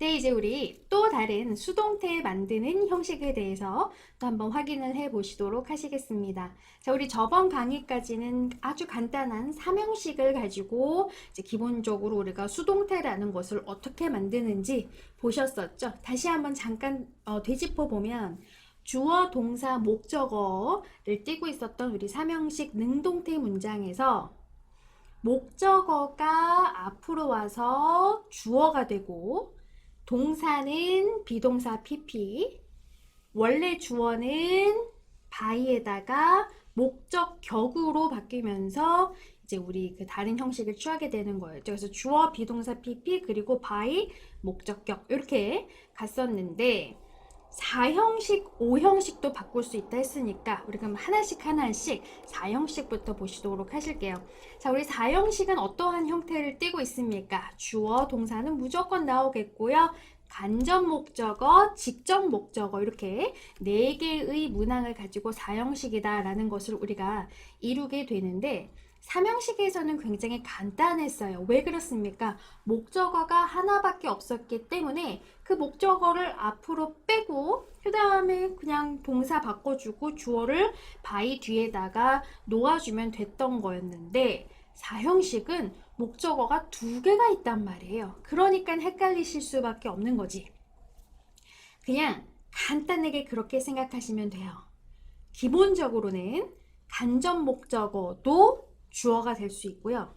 네, 이제 우리 또 다른 수동태 만드는 형식에 대해서 또 한번 확인을 해 보시도록 하시겠습니다. 자, 우리 저번 강의까지는 아주 간단한 삼형식을 가지고 이제 기본적으로 우리가 수동태라는 것을 어떻게 만드는지 보셨었죠? 다시 한번 잠깐 되짚어 보면 주어, 동사, 목적어를 띄고 있었던 우리 삼형식 능동태 문장에서 목적어가 앞으로 와서 주어가 되고 동사는 비동사 PP, 원래 주어는 by에다가 목적격으로 바뀌면서 이제 우리 그 다른 형식을 취하게 되는 거예요. 그래서 주어, 비동사 PP, 그리고 by, 목적격 이렇게 갔었는데 4형식, 5형식도 바꿀 수 있다 했으니까 우리 그럼 하나씩 4형식부터 보시도록 하실게요. 자, 우리 4형식은 어떠한 형태를 띠고 있습니까? 주어, 동사는 무조건 나오겠고요. 간접 목적어, 직접 목적어 이렇게 4개의 문항을 가지고 4형식이다라는 것을 우리가 이루게 되는데 3형식에서는 굉장히 간단했어요. 왜 그렇습니까? 목적어가 하나밖에 없었기 때문에 그 목적어를 앞으로 빼고 그 다음에 그냥 동사 바꿔주고 주어를 by 뒤에다가 놓아주면 됐던 거였는데 4형식은 목적어가 2개가 있단 말이에요. 그러니까 헷갈리실 수밖에 없는 거지. 그냥 간단하게 그렇게 생각하시면 돼요. 기본적으로는 간접 목적어도 주어가 될 수 있고요.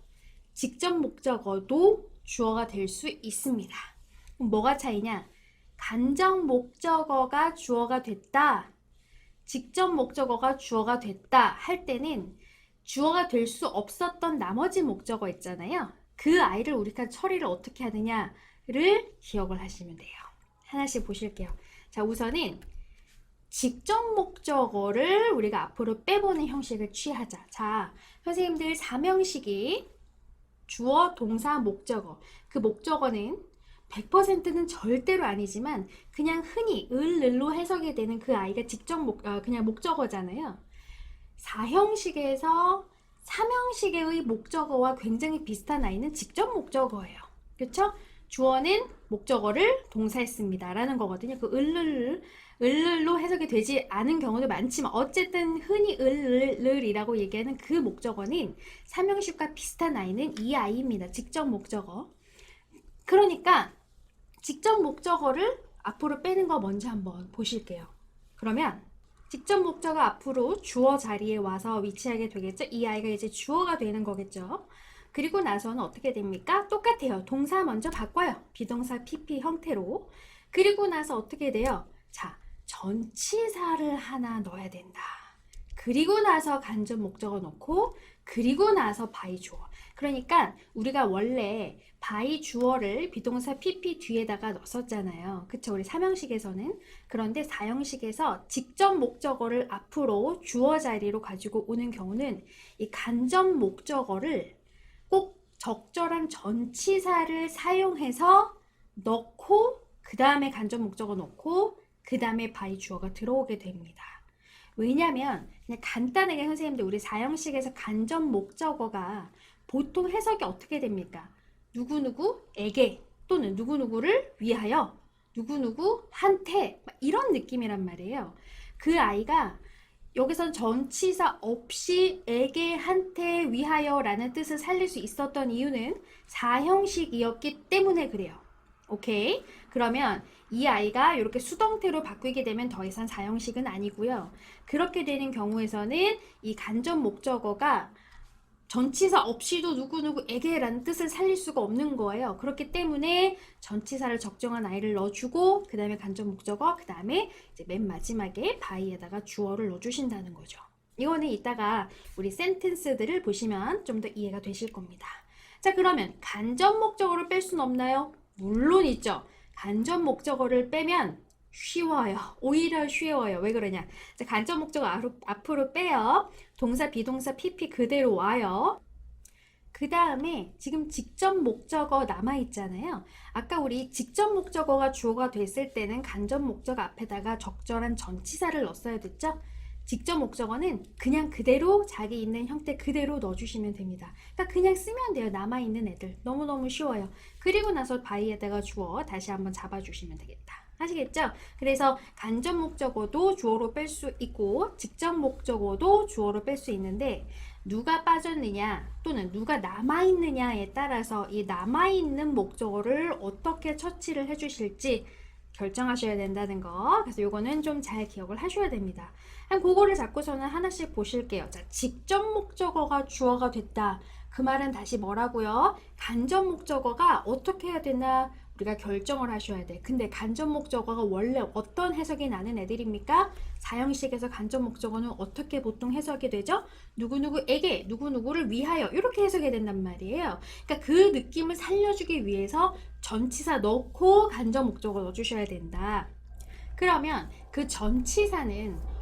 직접 목적어도 주어가 될 수 있습니다. 그럼 뭐가 차이냐? 간접 목적어가 주어가 됐다. 직접 목적어가 주어가 됐다 할 때는 주어가 될 수 없었던 나머지 목적어 있잖아요. 그 아이를 우리가 처리를 어떻게 하느냐를 기억을 하시면 돼요. 하나씩 보실게요. 자, 우선은 직접 목적어를 우리가 앞으로 빼보는 형식을 취하자. 자, 선생님들 3형식이 주어, 동사, 목적어. 그 목적어는 100%는 절대로 아니지만 그냥 흔히 을로 해석이 되는 그 아이가 그냥 목적어잖아요. 4형식에서 3형식의 목적어와 굉장히 비슷한 아이는 직접 목적어예요. 그렇죠? 주어는 목적어를 동사했습니다 라는 거거든요. 그 을로 해석이 되지 않은 경우도 많지만 어쨌든 흔히 을이라고 얘기하는 그 목적어는 3형식과 비슷한 아이는 이 아이입니다. 직접 목적어. 그러니까 직접 목적어를 앞으로 빼는 거 먼저 한번 보실게요. 그러면 직접 목적어 앞으로 주어 자리에 와서 위치하게 되겠죠? 이 아이가 이제 주어가 되는 거겠죠? 그리고 나서는 어떻게 됩니까? 똑같아요. 동사 먼저 바꿔요. 비동사 PP 형태로. 그리고 나서 어떻게 돼요? 자, 전치사를 하나 넣어야 된다. 그리고 나서 간접 목적어 넣고 그리고 나서 by 주어. 그러니까 우리가 원래 by 주어를 비동사 PP 뒤에다가 넣었잖아요. 그쵸? 우리 3형식에서는. 그런데 4형식에서 직접 목적어를 앞으로 주어 자리로 가지고 오는 경우는 이 간접 목적어를 꼭 적절한 전치사를 사용해서 넣고 그 다음에 간접 목적어 넣고 그 다음에 by 주어가 들어오게 됩니다. 왜냐면 그냥 간단하게 선생님들 우리 4형식에서 간접 목적어가 보통 해석이 어떻게 됩니까? 누구누구에게 또는 누구누구를 위하여 누구누구한테 이런 느낌이란 말이에요. 그 아이가 여기선 전치사 없이 에게, 한테, 위하여 라는 뜻을 살릴 수 있었던 이유는 4형식이었기 때문에 그래요. 오케이? 그러면 이 아이가 이렇게 수동태로 바뀌게 되면 더 이상 4형식은 아니고요. 그렇게 되는 경우에서는 이 간접 목적어가 전치사 없이도 누구누구에게 라는 뜻을 살릴 수가 없는 거예요. 그렇기 때문에 전치사를 적정한 아이를 넣어주고 그 다음에 간접 목적어 그 다음에 이제 맨 마지막에 by에다가 주어를 넣어주신다는 거죠. 이거는 이따가 우리 센텐스들을 보시면 좀 더 이해가 되실 겁니다. 자, 그러면 간접 목적어를 뺄 수는 없나요? 물론 있죠. 간접 목적어를 빼면 쉬워요. 오히려 쉬워요. 왜 그러냐? 자, 간접 목적어 앞으로 빼요. 동사, 비동사, PP 그대로 와요. 그 다음에 지금 직접 목적어 남아있잖아요. 아까 우리 직접 목적어가 주어가 됐을 때는 간접 목적어 앞에다가 적절한 전치사를 넣었어야 됐죠? 직접 목적어는 그냥 그대로 자기 있는 형태 그대로 넣어주시면 됩니다. 그러니까 그냥 쓰면 돼요. 남아있는 애들. 너무너무 쉬워요. 그리고 나서 바이에다가 주어 다시 한번 잡아주시면 되겠다. 아시겠죠? 그래서 간접 목적어도 주어로 뺄 수 있고 직접 목적어도 주어로 뺄 수 있는데 누가 빠졌느냐 또는 누가 남아있느냐에 따라서 이 남아있는 목적어를 어떻게 처치를 해주실지 결정하셔야 된다는 거. 그래서 요거는 좀 잘 기억을 하셔야 됩니다. 그거를 잡고서는 하나씩 보실게요. 자, 직접 목적어가 주어가 됐다. 그 말은 다시 뭐라고요? 간접 목적어가 어떻게 해야 되나 우리가 결정을 하셔야 돼. 근데 간접 목적어가 원래 어떤 해석이 나는 애들입니까? 사형식에서 간접 목적어는 어떻게 보통 해석이 되죠? 누구누구에게, 누구누구를 위하여 이렇게 해석이 된단 말이에요. 그러니까 그 느낌을 살려주기 위해서 전치사 넣고 간접 목적어 넣어주셔야 된다. 그러면 그 전치사는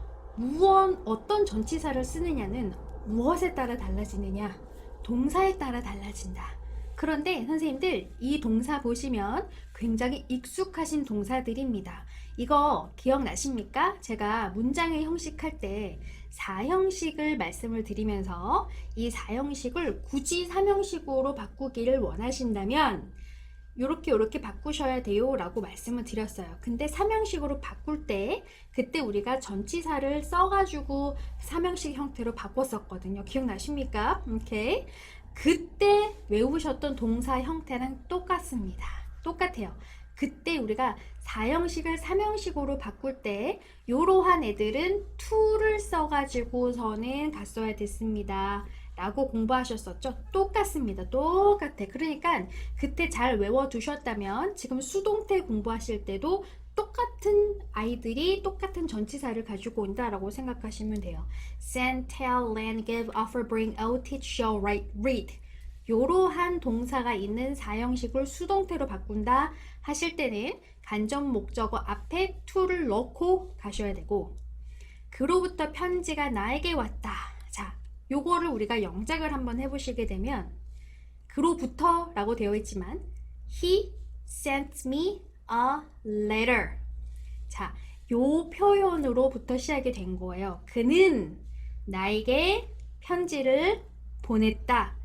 어떤 전치사를 쓰느냐는 무엇에 따라 달라지느냐? 동사에 따라 달라진다. 그런데 선생님들 이 동사 보시면 굉장히 익숙하신 동사들입니다. 이거 기억나십니까? 제가 문장의 형식 할 때 4형식을 말씀을 드리면서 이 4형식을 굳이 3형식으로 바꾸기를 원하신다면 요렇게 바꾸셔야 돼요 라고 말씀을 드렸어요. 근데 3형식으로 바꿀 때 그때 우리가 전치사를 써가지고 3형식 형태로 바꿨었거든요. 기억나십니까? 오케이. 그때 외우셨던 동사 형태랑 똑같습니다. 똑같아요. 그때 우리가 4형식을 3형식으로 바꿀 때 이러한 애들은 to를 써가지고서는 갔어야 됐습니다. 라고 공부하셨었죠? 똑같습니다. 똑같아. 그러니까 그때 잘 외워두셨다면 지금 수동태 공부하실 때도 똑같은 아이들이 똑같은 전치사를 가지고 온다라고 생각하시면 돼요. Send, tell, land, give, offer, bring, out, teach, show, write, read. 요러한 동사가 있는 4형식을 수동태로 바꾼다 하실 때는 간접 목적어 앞에 to를 넣고 가셔야 되고 그로부터 편지가 나에게 왔다. 자, 요거를 우리가 영작을 한번 해보시게 되면 그로부터 라고 되어 있지만 He sent me a letter. 자, 요 표현으로부터 시작이 된 거예요. 그는 나에게 편지를 보냈다.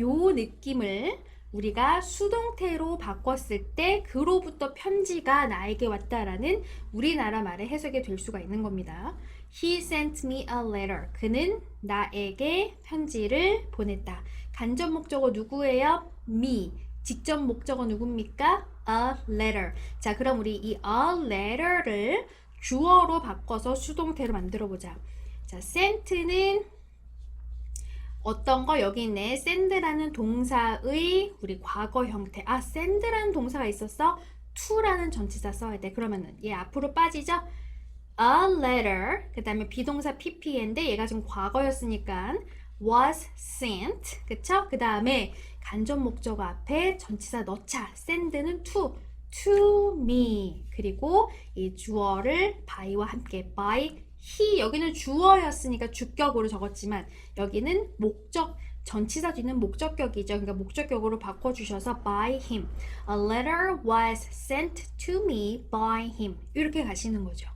요 느낌을 우리가 수동태로 바꿨을 때 그로부터 편지가 나에게 왔다라는 우리나라 말의 해석이 될 수가 있는 겁니다. He sent me a letter. 그는 나에게 편지를 보냈다. 간접 목적어 누구예요? Me. 직접 목적어 누굽니까? A letter. 자, 그럼 우리 이 a letter를 주어로 바꿔서 수동태로 만들어 보자. 자, sent는 어떤 거 여기 있네. send라는 동사의 우리 과거 형태. 아, send라는 동사가 있었어? to라는 전치사 써야 돼. 그러면은 얘 앞으로 빠지죠? A letter. 그 다음에 비동사 pp인데 얘가 지금 과거였으니까 was sent. 그쵸? 그 다음에 간접 목적어 앞에 전치사 넣자. send는 to me. 그리고 이 주어를 by와 함께 by he. 여기는 주어였으니까 주격으로 적었지만 여기는 목적 전치사 뒤는 목적격이죠. 그러니까 목적격으로 바꿔주셔서 by him. A letter was sent to me by him. 이렇게 가시는 거죠.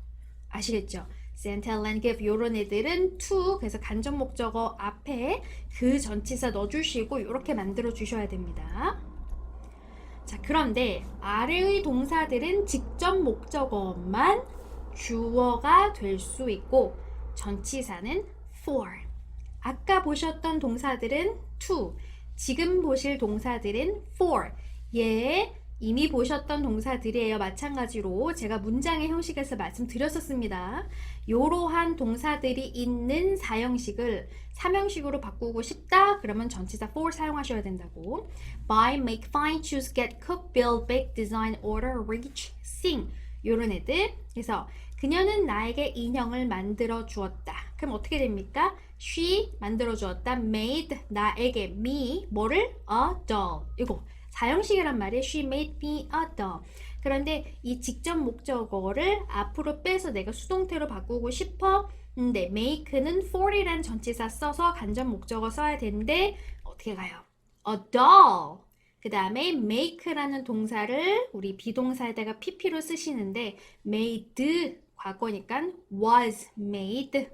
아시겠죠? sent, and, give 이런 애들은 to. 그래서 간접 목적어 앞에 그 전치사 넣어주시고 이렇게 만들어 주셔야 됩니다. 자, 그런데 아래의 동사들은 직접 목적어만 주어가 될 수 있고 전치사는 for. 아까 보셨던 동사들은 to, 지금 보실 동사들은 for. 예, 이미 보셨던 동사들이에요. 마찬가지로 제가 문장의 형식에서 말씀드렸었습니다. 이러한 동사들이 있는 4형식을 3형식으로 바꾸고 싶다? 그러면 전치사 for 사용하셔야 된다고. buy, make, find, choose, get, cook, build, bake, design, order, reach, sing 이런 애들. 그래서 그녀는 나에게 인형을 만들어 주었다. 그럼 어떻게 됩니까? She 만들어 주었다. Made 나에게 me 뭐를? A doll. 이거 4형식이란 말이에요. She made me a doll. 그런데 이 직접 목적어를 앞으로 빼서 내가 수동태로 바꾸고 싶어. 근데 make는 for이라는 전치사 써서 간접 목적어 써야 되는데 어떻게 가요? A doll. 그 다음에 make라는 동사를 우리 비동사에다가 pp로 쓰시는데 made 과거니까 was made.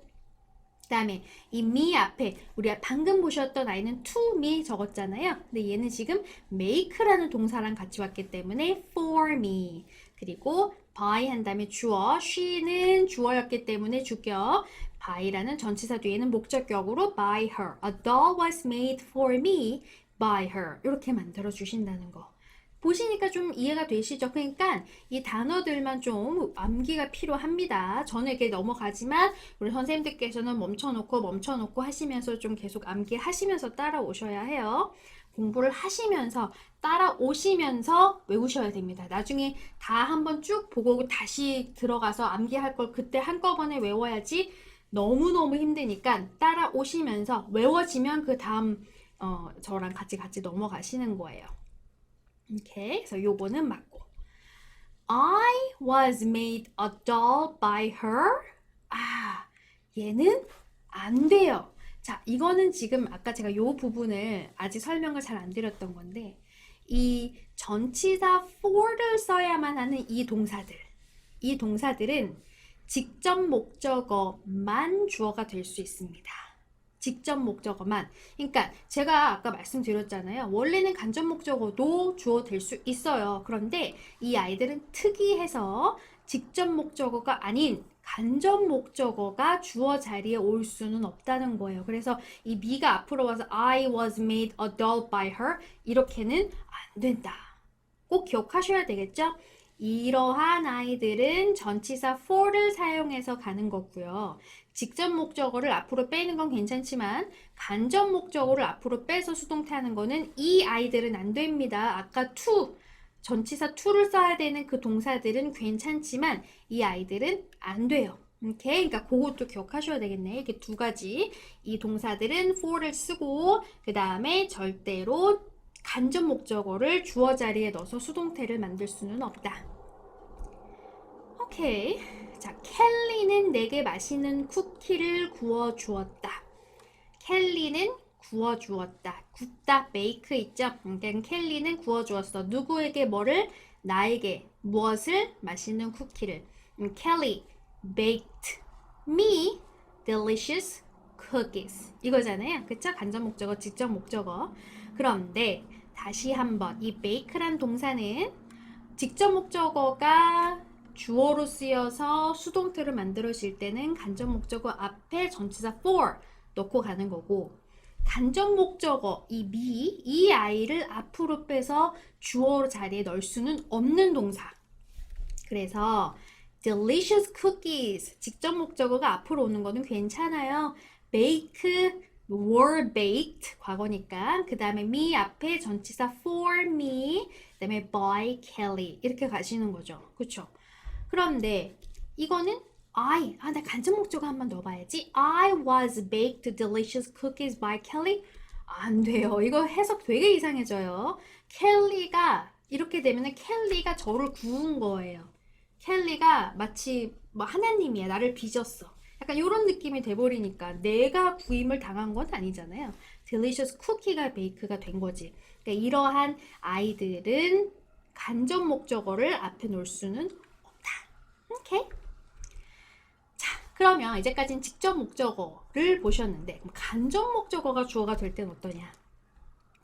그다음에 이 me 앞에 우리가 방금 보셨던 아이는 to me 적었잖아요. 근데 얘는 지금 make라는 동사랑 같이 왔기 때문에 for me. 그리고 by 한 다음에 주어, she는 주어였기 때문에 주격. by라는 전치사 뒤에는 목적격으로 by her. A doll was made for me by her. 이렇게 만들어 주신다는 거. 보시니까 좀 이해가 되시죠? 그러니까 이 단어들만 좀 암기가 필요합니다. 저는 이렇게 넘어가지만 우리 선생님들께서는 멈춰놓고 하시면서 좀 계속 암기하시면서 따라오셔야 해요. 공부를 하시면서 따라오시면서 외우셔야 됩니다. 나중에 다 한번 쭉 보고 다시 들어가서 암기할 걸 그때 한꺼번에 외워야지 너무너무 힘드니까 따라오시면서 외워지면 그 다음 저랑 같이 넘어가시는 거예요. 오케이, 그래서 요거는 맞고. I was made a doll by her. 아, 얘는 안 돼요. 자, 이거는 지금 아까 제가 요 부분을 아직 설명을 잘 안 드렸던 건데, 이 전치사 for를 써야만 하는 이 동사들은 직접 목적어만 주어가 될 수 있습니다. 직접 목적어만. 그러니까 제가 아까 말씀드렸잖아요. 원래는 간접 목적어도 주어 될 수 있어요. 그런데 이 아이들은 특이해서 직접 목적어가 아닌 간접 목적어가 주어 자리에 올 수는 없다는 거예요. 그래서 이 me가 앞으로 와서 I was made a doll by her 이렇게는 안 된다. 꼭 기억하셔야 되겠죠? 이러한 아이들은 전치사 for를 사용해서 가는 거고요. 직접 목적어를 앞으로 빼는 건 괜찮지만 간접 목적어를 앞으로 빼서 수동태 하는 거는 이 아이들은 안 됩니다. 아까 to, 전치사 to를 써야 되는 그 동사들은 괜찮지만 이 아이들은 안 돼요. 오케이? 그러니까 그것도 기억하셔야 되겠네. 이렇게 두 가지. 이 동사들은 for를 쓰고 그 다음에 절대로 간접 목적어를 주어 자리에 넣어서 수동태를 만들 수는 없다. 오케이. 자, 켈리는 내게 맛있는 쿠키를 구워 주었다. 켈리는 구워 주었다. 굽다, 베이크 있죠? 그러니까 켈리는 구워 주었어. 누구에게 뭐를? 나에게 무엇을? 맛있는 쿠키를. Kelly baked me delicious cookies. 이거잖아요. 그쵸? 간접 목적어, 직접 목적어. 그런데 다시 한번 이 bake란 동사는 직접 목적어가 주어로 쓰여서 수동태를 만들어질 때는 간접 목적어 앞에 전치사 for 넣고 가는 거고 간접 목적어 이 아이를 앞으로 빼서 주어 자리에 넣을 수는 없는 동사. 그래서 delicious cookies 직접 목적어가 앞으로 오는 거는 괜찮아요. bake were baked 과거니까 그 다음에 me 앞에 전치사 for me 그 다음에 by Kelly 이렇게 가시는 거죠. 그쵸? 그런데 이거는 나 간접 목적어 한번 넣어봐야지. I was baked delicious cookies by Kelly. 안 돼요. 이거 해석 되게 이상해져요. 켈리가 이렇게 되면은 켈리가 저를 구운 거예요. 켈리가 마치 뭐 하나님이야. 나를 빚었어. 약간 이런 느낌이 돼버리니까 내가 구임을 당한 건 아니잖아요. delicious cookie가 베이크가 된 거지. 그러니까 이러한 아이들은 간접 목적어를 앞에 놓을 수는 오케이? 자, 그러면 이제까지는 직접 목적어를 보셨는데 그럼 간접 목적어가 주어가 될 때는 어떠냐?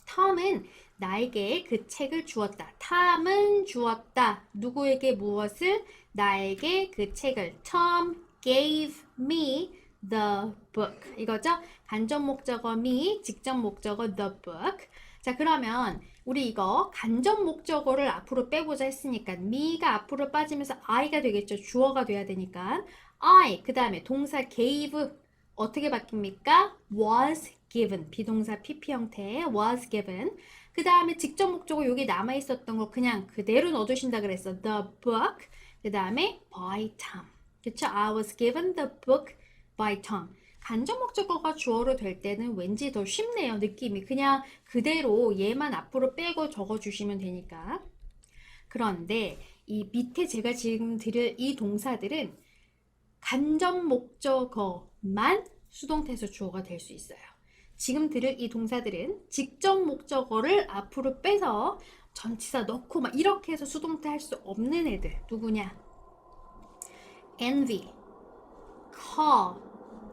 톰은 나에게 그 책을 주었다. 톰은 주었다. 누구에게 무엇을? 나에게 그 책을. Tom gave me the book. 이거죠? 간접 목적어 me, 직접 목적어 the book. 자, 그러면 우리 이거 간접 목적어를 앞으로 빼보자 했으니까 me가 앞으로 빠지면서 I가 되겠죠. 주어가 돼야 되니까 I, 그 다음에 동사 gave 어떻게 바뀝니까? was given, 비동사 PP 형태 was given. 그 다음에 직접 목적어 여기 남아있었던 거 그냥 그대로 넣어두신다 그랬어. the book, 그 다음에 by Tom. 그쵸? I was given the book by Tom. 간접 목적어가 주어로 될 때는 왠지 더 쉽네요. 느낌이 그냥 그대로 얘만 앞으로 빼고 적어주시면 되니까. 그런데 이 밑에 제가 지금 드릴 이 동사들은 간접 목적어만 수동태에서 주어가 될 수 있어요. 지금 들을 이 동사들은 직접 목적어를 앞으로 빼서 전치사 넣고 막 이렇게 해서 수동태 할 수 없는 애들. 누구냐? envy, call,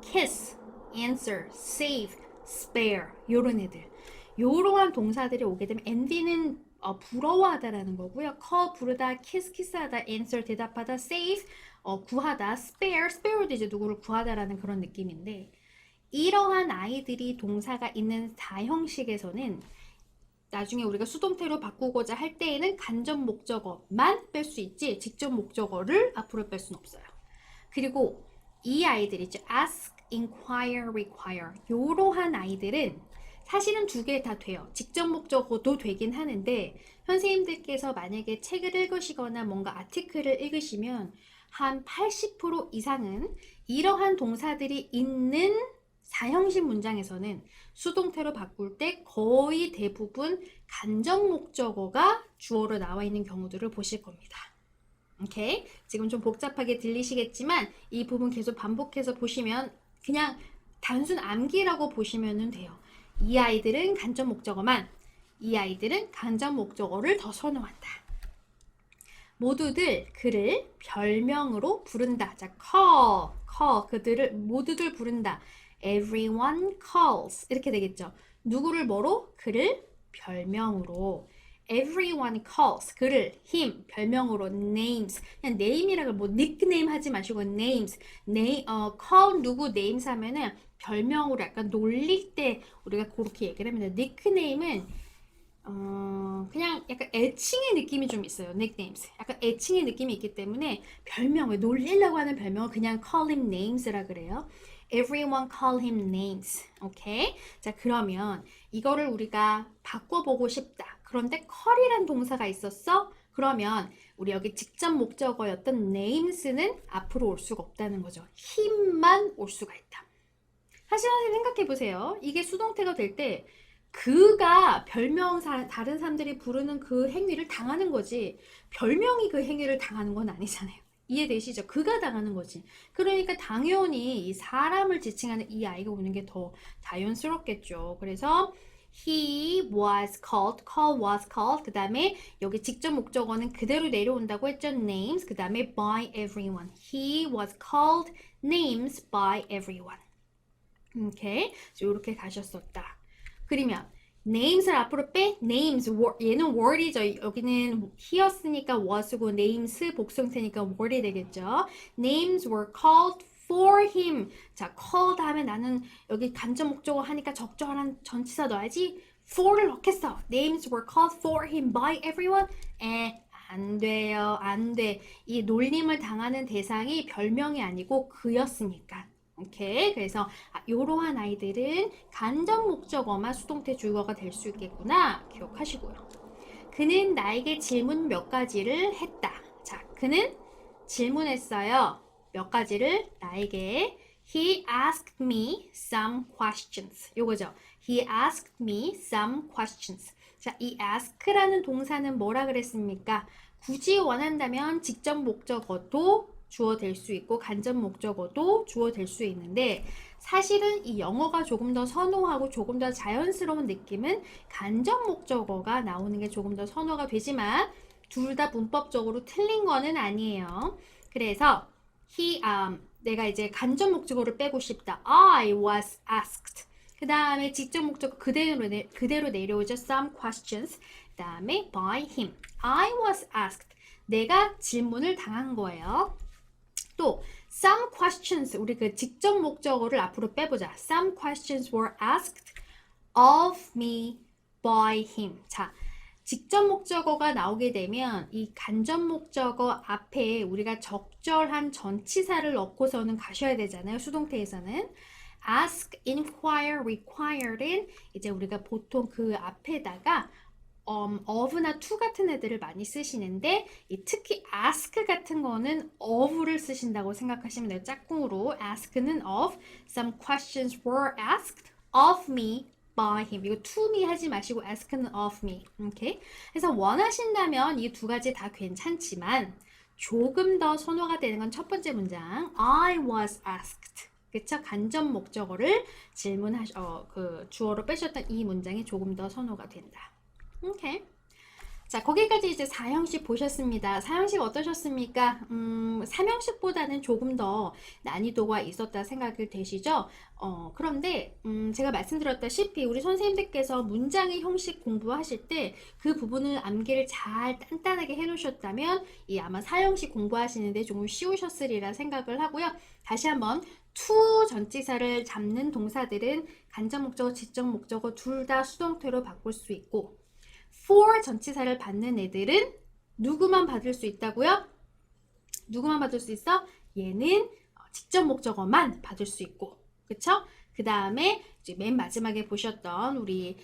kiss, answer, save, spare 요런 애들. 요러한 동사들이 오게 되면 envy는 부러워하다라는 거고요. call 부르다, 키스하다, answer 대답하다, save 구하다, spare도 이제 누구를 구하다라는 그런 느낌인데 이러한 아이들이 동사가 있는 다형식에서는 나중에 우리가 수동태로 바꾸고자 할 때에는 간접 목적어만 뺄 수 있지 직접 목적어를 앞으로 뺄 수는 없어요. 그리고 이 아이들이죠. ask, inquire, require 요러한 아이들은 사실은 두 개 다 돼요. 직접 목적어도 되긴 하는데 선생님들께서 만약에 책을 읽으시거나 뭔가 아티클을 읽으시면 한 80% 이상은 이러한 동사들이 있는 사형식 문장에서는 수동태로 바꿀 때 거의 대부분 간접 목적어가 주어로 나와 있는 경우들을 보실 겁니다. 오케이? 지금 좀 복잡하게 들리시겠지만 이 부분 계속 반복해서 보시면 그냥 단순 암기라고 보시면 돼요. 이 아이들은 간접 목적어만, 이 아이들은 간접 목적어를 더 선호한다. 모두들 그를 별명으로 부른다. 자, call 그들을 모두들 부른다. Everyone calls 이렇게 되겠죠. 누구를 뭐로? 그를 별명으로. Everyone calls 그를 him 별명으로 names 그냥 name이라고 뭐 닉네임 하지 마시고 names call 누구 names 하면은 별명으로 약간 놀릴 때 우리가 그렇게 얘기를 합니다. 닉네임은 그냥 약간 애칭의 느낌이 좀 있어요. nicknames. 약간 애칭의 느낌이 있기 때문에 별명을 놀리려고 하는 별명을 그냥 call him names라 그래요. Everyone call him names. 오케이? 자, 그러면 이거를 우리가 바꿔보고 싶다. 그런데 call이란 동사가 있었어? 그러면 우리 여기 직접 목적어였던 names는 앞으로 올 수가 없다는 거죠. him만 올 수가 있다. 사실 생각해보세요. 이게 수동태가 될 때 그가 다른 사람들이 부르는 그 행위를 당하는 거지 별명이 그 행위를 당하는 건 아니잖아요. 이해되시죠? 그가 당하는 거지. 그러니까 당연히 이 사람을 지칭하는 이 아이가 오는 게 더 자연스럽겠죠. 그래서 he was called, call was called. 그 다음에 여기 직접 목적어는 그대로 내려온다고 했죠. names. 그 다음에 by everyone. He was called names by everyone. 오케이. 이렇게 가셨었다. 그러면 names를 앞으로 빼 names 얘는 word이죠. 여기는 he였으니까 was고 names 복수형태니까 word이 되겠죠. names were called for him. 자, called 하면 나는 여기 간접 목적어 하니까 적절한 전치사 넣어야지. for를 넣겠어. names were called for him by everyone. 안 돼요. 안 돼. 이 놀림을 당하는 대상이 별명이 아니고 그였으니까. 오케이. 그래서 이러한 아이들은 간접 목적어만 수동태 주어가 될 수 있겠구나. 기억하시고요. 그는 나에게 질문 몇 가지를 했다. 자, 그는 질문했어요. 몇 가지를 나에게. He asked me some questions. 요거죠. He asked me some questions. 자, 이 ask라는 동사는 뭐라 그랬습니까? 굳이 원한다면 직접 목적어도 주어 될 수 있고 간접 목적어도 주어 될 수 있는데 사실은 이 영어가 조금 더 선호하고 조금 더 자연스러운 느낌은 간접 목적어가 나오는 게 조금 더 선호가 되지만 둘 다 문법적으로 틀린 거는 아니에요. 그래서 내가 이제 간접 목적어를 빼고 싶다. I was asked. 그 다음에 직접 목적어 그대로 내려오죠. Some questions. 그 다음에 by him. I was asked. 내가 질문을 당한 거예요. 또 some questions 우리 그 직접 목적어를 앞으로 빼보자. Some questions were asked of me by him. 자, 직접 목적어가 나오게 되면 이 간접 목적어 앞에 우리가 적절한 전치사를 넣고서는 가셔야 되잖아요. 수동태에서는 ask, inquire, require는 이제 우리가 보통 그 앞에다가 of나 to 같은 애들을 많이 쓰시는데 특히 ask 같은 거는 of를 쓰신다고 생각하시면 돼요. 짝꿍으로 ask는 of, some questions were asked of me by him. 이거 to me 하지 마시고 ask는 of me. 오케이? 그래서 원하신다면 이 두 가지 다 괜찮지만 조금 더 선호가 되는 건 첫 번째 문장 I was asked. 그쵸? 간접 목적어를 주어로 빼셨던 이 문장이 조금 더 선호가 된다. 오케이. 자, 거기까지 이제 4형식 보셨습니다. 4형식 어떠셨습니까? 3형식보다는 조금 더 난이도가 있었다 생각이 되시죠? 그런데 제가 말씀드렸다시피 우리 선생님들께서 문장의 형식 공부하실 때 그 부분을 암기를 잘 단단하게 해놓으셨다면 이 아마 4형식 공부하시는데 조금 쉬우셨으리라 생각을 하고요. 다시 한번 to 전치사를 잡는 동사들은 간접 목적어, 지적 목적어 둘 다 수동태로 바꿀 수 있고 for 전치사를 받는 애들은 누구만 받을 수 있다고요? 누구만 받을 수 있어? 얘는 직접 목적어만 받을 수 있고, 그쵸? 그 다음에 이제 맨 마지막에 보셨던 우리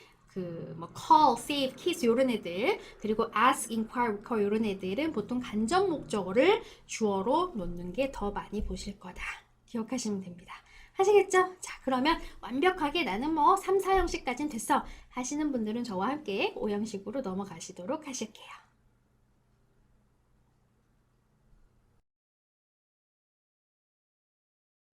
뭐 call, save, kiss 이런 애들, 그리고 ask, inquire, recall 이런 애들은 보통 간접 목적어를 주어로 놓는 게 더 많이 보실 거다. 기억하시면 됩니다. 하시겠죠? 자, 그러면 완벽하게 나는 뭐 3, 4형식까지는 됐어 하시는 분들은 저와 함께 5형식으로 넘어가시도록 하실게요.